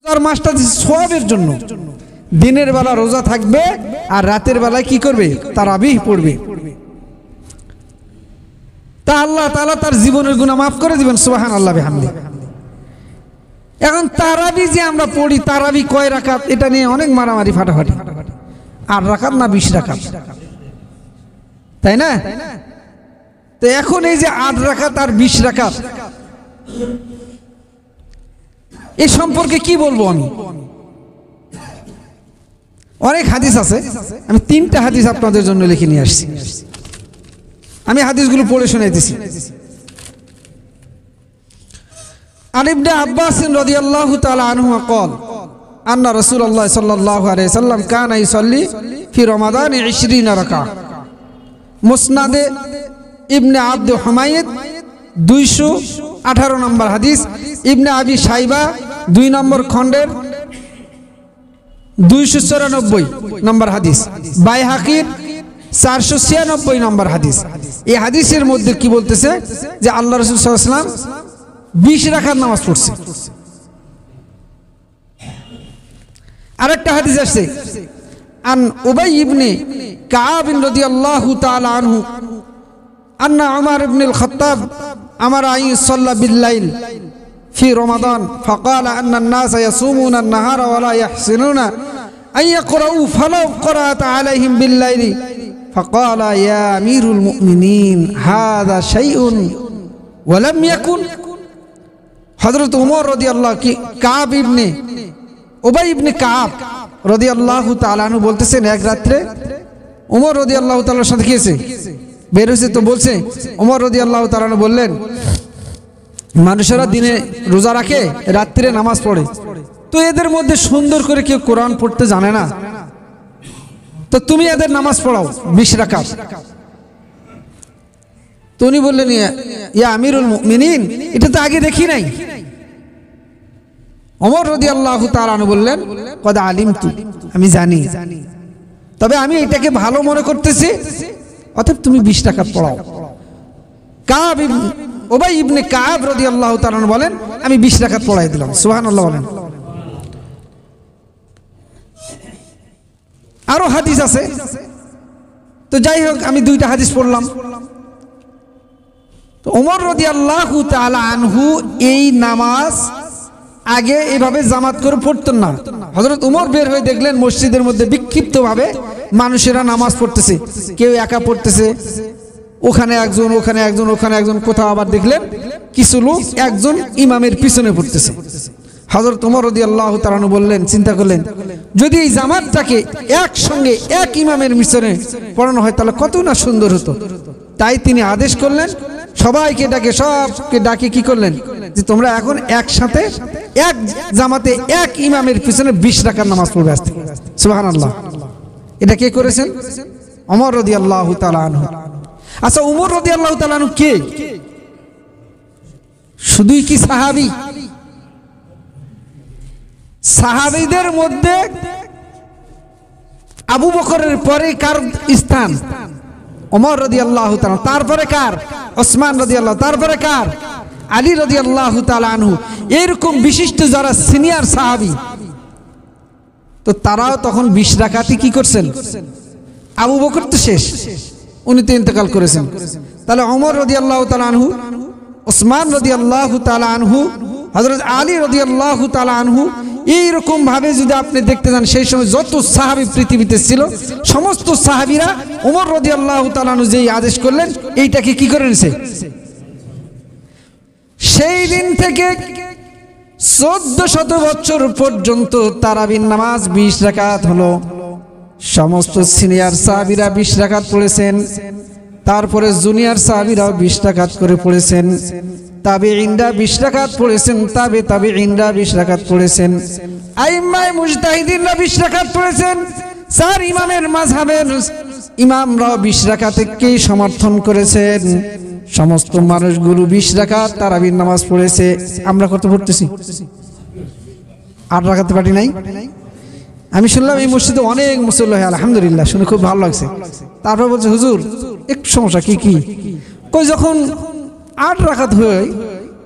রোজার মাসটা সওয়াবের জন্য। দিনের বেলা রোজা থাকবে আর রাতের বেলায় কি করবে? তারাবিহ পড়বে। তা আল্লাহ তাআলা তার জীবনের গুনাহ মাফ করে দিবেন, সুবহানাল্লাহ বিহামদি। এখন তারাবি যে আমরা পড়ি, তারাবি কয় রাকাত, এটা নিয়ে অনেক মারামারি ফাটাফাটি। 8 রাকাত না 20 রাকাত, তাই না? তো এখন এই যে 8 রাকাত আর 20 রাকাত, এই সম্পর্কে কি বলবো আমি? অনেক হাদিস আছে, আমি 3টা হাদিস আপনাদের জন্য লিখে নিয়ে আসছি। আমি হাদিসগুলো পড়ে শোনাইতেছি। আন ইবনে আব্বাস রাদিয়াল্লাহু তাআলা আনহুমা قال আন্না রাসূলুল্লাহ সাল্লাল্লাহু আলাইহি সাল্লাম কানা ইসাল্লি ফি রমাদান 20 রাকাত। মুসনাদে ইবনে আব্দ হুমায়দ 218 নম্বর হাদিস, ইবনে আবি শাইবা 2 নম্বর খণ্ডের 294 নম্বর হাদিস, বাইহাকির 496 নম্বর হাদিস। এই হাদিসের মধ্যে কি বলতেছে যে আল্লাহ রাসূল সাল্লাল্লাহু আলাইহি ওয়াসাল্লাম 20 রাকাত নামাজ পড়ছে। আরেকটা হাদিস আসছে আন উবাই ইবনে কাব রাদিয়াল্লাহু তাআলা আনহু আন্না উমর ইবনে আল-খাত্তাব আমারা আন ইসাল্লা বিল-লাইল في رمضان فقال أن الناس يصومون النهار ولا يحسنون أن يقرأوا فلو قرأت عليهم بالليل فقال يا أمير المؤمنين هذا شيء ولم يكن। হযরত উমর রাদিয়াল্লাহু কাব ইবনে উবাই ইবনে কাব রাদিয়াল্লাহু তাআলা আনহু বলতেছেন, এক রাত্রে উমর রাদিয়াল্লাহু তাআলার সাথে কি হয়েছে? বের হয়েছে। তো বলছে উমর রাদিয়াল্লাহু তাআলা আনহু বললেন, মানুষেরা দিনে রোজা রাখে, রাত্রে নামাজ পড়ে, তো এদের মধ্যে সুন্দর করে কেউ কোরআন পড়তে জানে না, তো তুমি এদের নামাজ পড়াও 20 রাকাত। তো উনি বললেন, ইয়া আমিরুল মুমিনিন, এটা তো আগে দেখি নাই। ওমর রাদিয়াল্লাহু তাআলা আনহু বললেন, কদ আলিমতু, আমি জানি, তবে আমি এটাকে ভালো মনে করতেছি, অতএব তুমি 20 রাকাত পড়াও। কাব উবাই ইবনে কাব রাদিয়াল্লাহু তাআলা বলেন, আমি 20 রাকাত পড়াই দিলাম। সুবহানাল্লাহ বলেন। আরো হাদিস আছে, তো যাই হোক আমি 2টা হাদিস পড়লাম। তো ওমর রাদিয়াল্লাহু তাআলা আনহু এই নামাজ আগে এভাবে জামাত করে পড়তেন না। হযরত ওমর বের হয়ে দেখলেন মসজিদের মধ্যে বিক্ষিপ্তভাবে মানুষেরা নামাজ পড়তেছে, কেউ একা পড়তেছে, ওখানে একজন, ওখানে একজন, ওখানে একজন, কোথাও আবার দেখলেন কিছু লোক একজন ইমামের পিছনে পড়তেছে। হযরত ওমর রাদিয়াল্লাহু তাআলা বললেন, চিন্তা করলেন, যদি এই জামাতটাকে একসঙ্গে এক ইমামের পিছনে পড়ানো হয় তাহলে কত না সুন্দর হতো। তাই তিনি আদেশ করলেন, সবাইকে ডাকে কি করলেন, যে তোমরা এখন একসাথে এক জামাতে এক ইমামের পিছনে 20 রাকাত নামাজ পড়বে আজকে। সুবহানাল্লাহ। এটা কে করেছেন? ওমর রাদিয়াল্লাহু তাআলা আনহু। আচ্ছা, উমর রাদিয়াল্লাহু তাআলা আনহু কে? শুধুই কি সাহাবী? সাহাবীদের মধ্যে আবু বকরের পরে কার স্থান? ওমর রাদিয়াল্লাহু তাআলা। তারপরে কার? ওসমান রাদিয়াল্লাহু। তারপরে কার? আলী রাদিয়াল্লাহু তাআলা আনহু। এরকম বিশিষ্ট যারা সিনিয়র সাহাবী, তো তারাও তখন 20 রাকাতই কি করছেন? আবু বকর তো শেষ, উনি তো ইন্তেকাল করেছেন। তাহলে ওমর রাদিয়াল্লাহু তাআলা আনহু, ওসমান রাদিয়াল্লাহু তাআলা আনহু, হযরত আলী রাদিয়াল্লাহু তাআলা আনহু, এইরকম ভাবে যদি আপনি দেখতে যান সেই সময় যত সাহাবী পৃথিবীতে ছিল সমস্ত সাহাবীরা ওমর রাদিয়াল্লাহু তাআলা আনহু যেই আদেশ করলেন এইটাকে কি করে নিছে। সেই দিন থেকে 1400 বছর পর্যন্ত তারাবির নামাজ 20 রাকাত হলো। সমস্ত সিনিয়র সাহাবীরা 20 রাকাত পড়েছেন, তারপরে জুনিয়র সাহাবীরাও 20 রাকাত করে পড়েছেন, তাবেঈনরা 20 রাকাত পড়েছেন, তাবেঈনরা 20 রাকাত পড়েছেন, আইম্মায়ে মুজতাহিদিনরা 20 রাকাত পড়েছেন, 4 ইমামের মাযহাবের ইমামরাও 20 রাকাতকেই সমর্থন করেছেন। সমস্ত মানুষগুলো 20 রাকাত তারাবির নামাজ পড়েছে। আমরা কত পড়তেছি? 8 রাকাত পারি নাই। আমি শুনলাম এই মসজিদে অনেক মুসল্লি হয়, আলহামদুলিল্লাহ, শুনে খুব ভালো লাগছে। তারপর বলছে, হুজুর একটু সমস্যা। কি কি? কই যখন 8 রাকাত হয়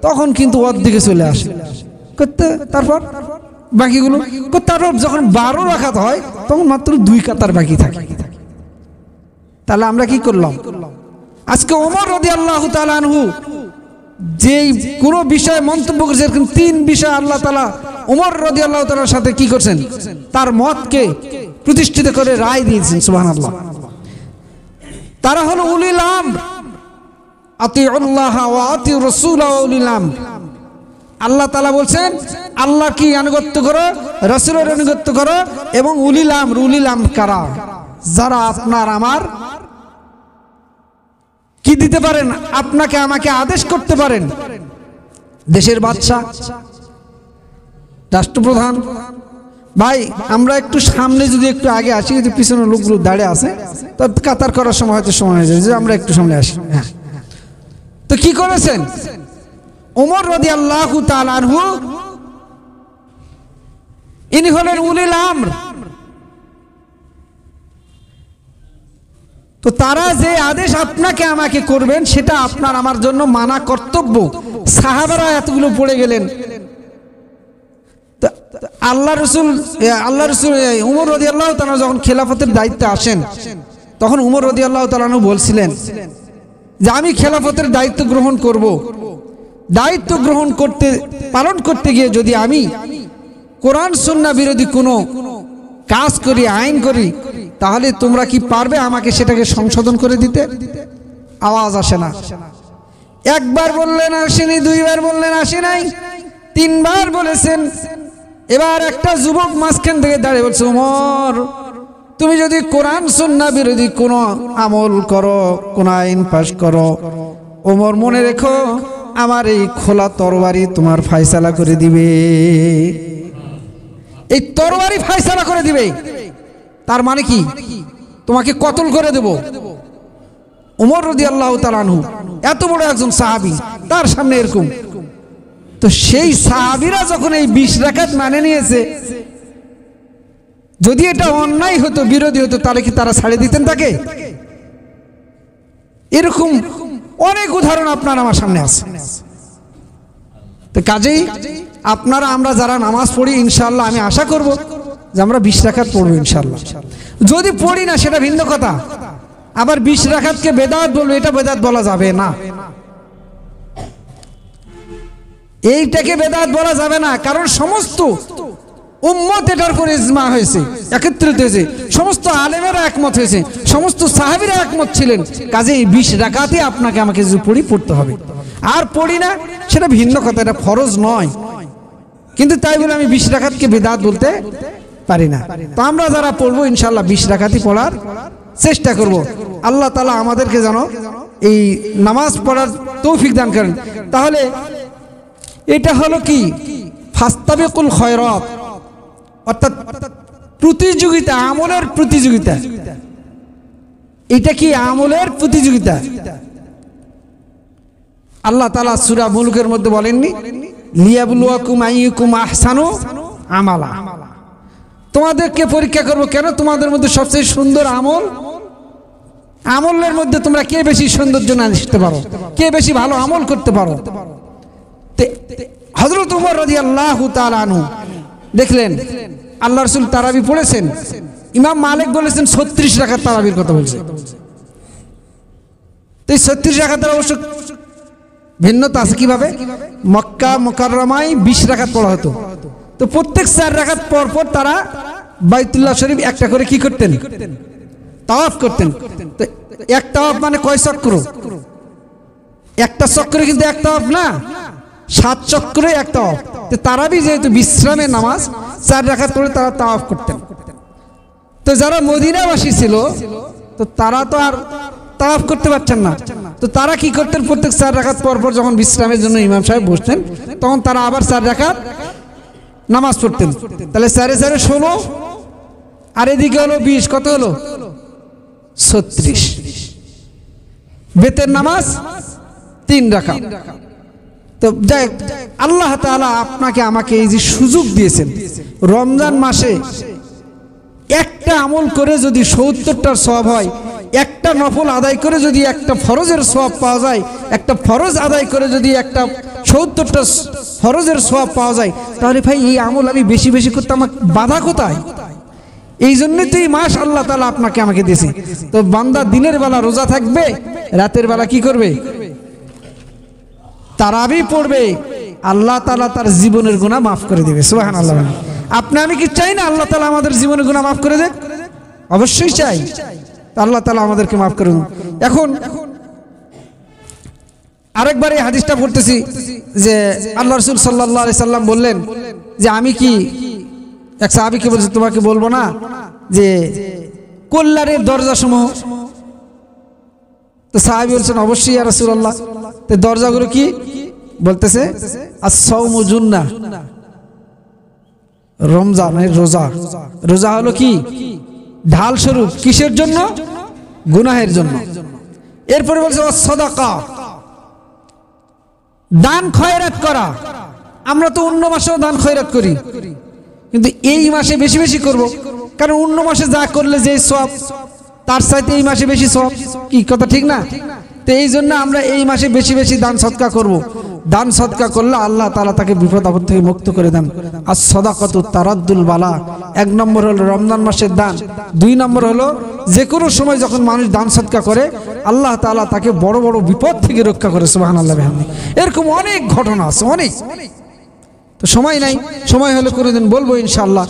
তখন কিন্তু অর্ধেকে চলে আসে করতে, তারপর বাকিগুলো? তারপর যখন 12 রাকাত হয় তখন মাত্র 2 কাতার বাকি থাকে। তাহলে আমরা কি করলাম? আজকে ওমর রাদিয়াল্লাহু তাআলা আনহু যেই কোনো বিষয়ে মন্তব্য করেছে, এরকম 3 বিষয় আল্লাহ তাআলা ওমর রাদিয়াল্লাহু তাআলার সাথে কি করছেন, তার মতকে প্রতিষ্ঠিত করে রায় দিয়েছেন। সুবহানাল্লাহ। তারা হলো উলিল আমর, আতিউল্লাহ ওয়া আতিউর রাসূল ওয়া উলিল আমর। আল্লাহ তাআলা বলছেন আল্লাহ কি আনুগত্য করো, রাসূলের আনুগত্য করো, এবং উলিল আমর। উলিল আমর কারা? যারা আপনার আমার কি দিতে পারেন, আপনাকে আমাকে আদেশ করতে পারেন। দেশের বাদশা, রাষ্ট্রপ্রধান। ভাই আমরা একটু সামনে যদি একটু আগে আসি, যদি পিছনের লোকগুলো দাঁড়িয়ে আছে তো কাতার করার সময় হয়তো সময় হয়ে যায়, যে আমরা একটু সামনে আসি। হ্যাঁ, তো কি করেছেন ওমর রাদিয়াল্লাহু তাআলা আনহু? ইনি হলেন উলিল আমর। তো তারা যে আদেশ আপনাকে আমাকে করবেন সেটা আপনার আমার জন্য মানা কর্তব্য। সাহাবারা এতগুলো পড়ে গেলেন। আল্লাহ রসুল উমর রাদিয়াল্লাহু তাআলা যখন খেলাফতের দায়িত্বে আসেন, তখন উমর রাদিয়াল্লাহু তাআলা বলছিলেন যে আমি খেলাফতের দায়িত্ব গ্রহণ করব। দায়িত্ব গ্রহণ করতে পালন করতে গিয়ে যদি আমি কোরআন সুন্নাহ বিরোধী কোনো কাজ করি, আইন করি, তাহলে তোমরা কি পারবে আমাকে সেটাকে সংশোধন করে দিতে? আওয়াজ আসে না। একবার বললেন আসেনি, 2 বার বললেন আসে নাই, 3 বার বলেছেন। এবার একটা যুবক মাঝখান থেকে দাঁড়িয়ে বলছে, ওমর তুমি যদি কোরআন সুন্নাহ বিরোধী কোনো আমল করো, কোন আইন পাশ করো, ওমর মনে রেখো আমার এই খোলা তরবারি তোমার ফয়সালা করে দিবে। এই তরবারি ফয়সালা করে দিবে। তার মানে কি? তোমাকে কতল করে দেব। ওমর রাদিয়াল্লাহু তাআলা আনহু এত বড় একজন সাহাবী, তার সামনে এরকম। তো সেই সাহাবীরা যখন এই 20 রাকাত মানে নিয়েছে, যদি এটা অন্যায় হতো, বিরোধী হতো, তাহলে কি তারা ছাড়ে দিতেন তাকে? এরকম অনেক উদাহরণ আপনার আমার সামনে আছে। তো কাজেই আপনারা আমরা যারা নামাজ পড়ি, ইনশাআল্লাহ আমি আশা করব যে আমরা 20 রাকাত পড়বো ইনশাআল্লাহ। যদি পড়ি না সেটা ভিন্ন কথা। আবার 20 রাকাতকে বেদাত বলবো, এটা বেদাত বলা যাবে না। এইটাকে বেদাত বলা যাবে না, কারণ সমস্ত উম্মত এটার উপর ইজমা হয়েছে, একত্রিত হয়েছে, সমস্ত আলেমেরা একমত হয়েছে, সমস্ত সাহাবীরা একমত ছিলেন। কাজে এই 20 রাকাতই আপনাকে আমাকে যদি পড়তে হবে। আর পড়ি না সেটা ভিন্ন কথা, এটা ফরজ নয়। কিন্তু তাই বলে আমি 20 রাকাতকে বেদাত বলতে পারি না। তো আমরা যারা পড়বো ইনশাআল্লাহ 20 রাকাতই পড়ার চেষ্টা করব। আল্লাহ তাআলা আমাদেরকে যেন এই নামাজ পড়ার তৌফিক দান করেন। তাহলে এটা হলো কি? ফাস্তাবিকুল খায়রাত, অর্থাৎ প্রতিযোগিতা, আমলের প্রতিযোগিতা। এটা কি আমলের প্রতিযোগিতা? আল্লাহ তাআলা সূরা মুলকের মধ্যে বলেননি লিয়াবলুয়াকুম আইয়ুকুম আহসানু আমালা? তোমাদেরকে পরীক্ষা করব কেন? তোমাদের মধ্যে সবচেয়ে সুন্দর আমলের মধ্যে তোমরা কে বেশি সৌন্দর্য আনতে পারো, কে বেশি ভালো আমল করতে পারো। হযরত ওমর রাদিয়াল্লাহু তাআলা আনহু দেখলেন আল্লাহ রাসূল তারাবি পড়েছেন। ইমাম মালিক বলেছেন 36 রাকাত তারাবির কথা বলছে। তো এই 36 রাকাতের অবশ্য ভিন্নতা আছে। কিভাবে? মক্কা মুকাররমায় 20 রাকাত পড়া হতো। তো প্রত্যেক 4 রাকাত পর পর তারা বাইতুল্লাহ শরীফ একটা করে কি করতেন? তাওয়াফ করতেন। তো এক তাওয়াফ মানে কয় চক্র? একটা চক্রে কিন্তু এক তাওয়াফ না, 7 চক্রে এক তাওয়াফ। তো তারাবি যেহেতু বিশ্রামের নামাজ, 4 রাকাত পড়ে তারা তাওয়াফ করতেন। তো যারা মদিনাবাসী ছিল তো তারা তো আর তাওয়াফ করতে পারছেন না। তো তারা কি করতেন? প্রত্যেক 4 রাকাত পর পর যখন বিশ্রামের জন্য ইমাম সাহেব বসতেন, তখন তারা আবার 4 রাকাত নামাজ পড়তেন। তাহলে 4 এ 4 16, আর এদিকে হলো 20, কত হলো? 36। বেতের নামাজ 3 রাকাত। তো যাই আল্লাহ তাআলা আপনাকে আমাকে এই যে সুযোগ দিয়েছেন, রমজান মাসে একটা আমল করে যদি 70টার সওয়াব হয়, একটা নফল আদায় করে যদি একটা ফরজের সওয়াব পাওয়া যায়, একটা ফরজ আদায় করে যদি একটা 70টা ফরজের সওয়াব পাওয়া যায়, তাহলে ভাই এই আমল আমি বেশি বেশি করতে আমার বাধা কোথায়? এই জন্যই তো এই মাস আল্লাহ তাআলা আপনাকে আমাকে দিয়েছে। তো বান্দা দিনের বেলা রোজা থাকবে, রাতের বেলা কি করবে? তারাবি পড়বে, আল্লাহ তাআলা তার জীবনের গুনাহ মাফ করে দেবে। সুবহানাল্লাহ। আপনি আমি কি চাই না আল্লাহ তাআলা আমাদের জীবনের গুনাহ মাফ করে দেন? অবশ্যই চাই। আল্লাহ তাআলা আমাদেরকে মাফ করে দেন। এখন আরেকবার এই হাদিসটা পড়তেছি যে আল্লাহ রাসূল সাল্লাল্লাহু আলাইহি সাল্লাম বললেন যে আমি কি, এক সাহাবীকে বলছে তোমাকে বলবো না যে কল্যাণের দরজাসমূহ? তো সাহাবী বলছেন অবশ্যই ইয়া রাসূলুল্লাহ। তো দরজাগুলো কি? বলতেছে আস-সাওমু জুন্নাহ, রমজান রোজা, রোজা হলো কি? ঢাল স্বরূপ। কিসের জন্য? গুনাহের জন্য। এরপরে বলছে সাদাকা, দান খয়রাত করা। আমরা তো অন্য মাসেও দান খয়রাত করি, কিন্তু এই মাসে বেশি বেশি করব, কারণ অন্য মাসে যা করলে যে সওয়াব তার চাইতে এই মাসে বেশি সওয়াব। কি কথা ঠিক না? তো এই জন্য আমরা এই মাসে বেশি বেশি দান সদকা করব। দান সদকা করলে আল্লাহ তাআলা তাকে বিপদ আপদ থেকে মুক্ত করে দেন। আর সাদাকাতু তারাদ্দুল বালা, 1 নম্বর হলো রমজান মাসের দান, 2 নম্বর হলো যে কোনো সময় যখন মানুষ দান সদকা করে আল্লাহ তাআলা তাকে বড় বড় বিপদ থেকে রক্ষা করে। সুবহানাল্লাহ বিহামদি। এরকম অনেক ঘটনা আছে, অনেক। তো সময় নাই, সময় হলে কোনোদিন বলবো ইনশাআল্লাহ।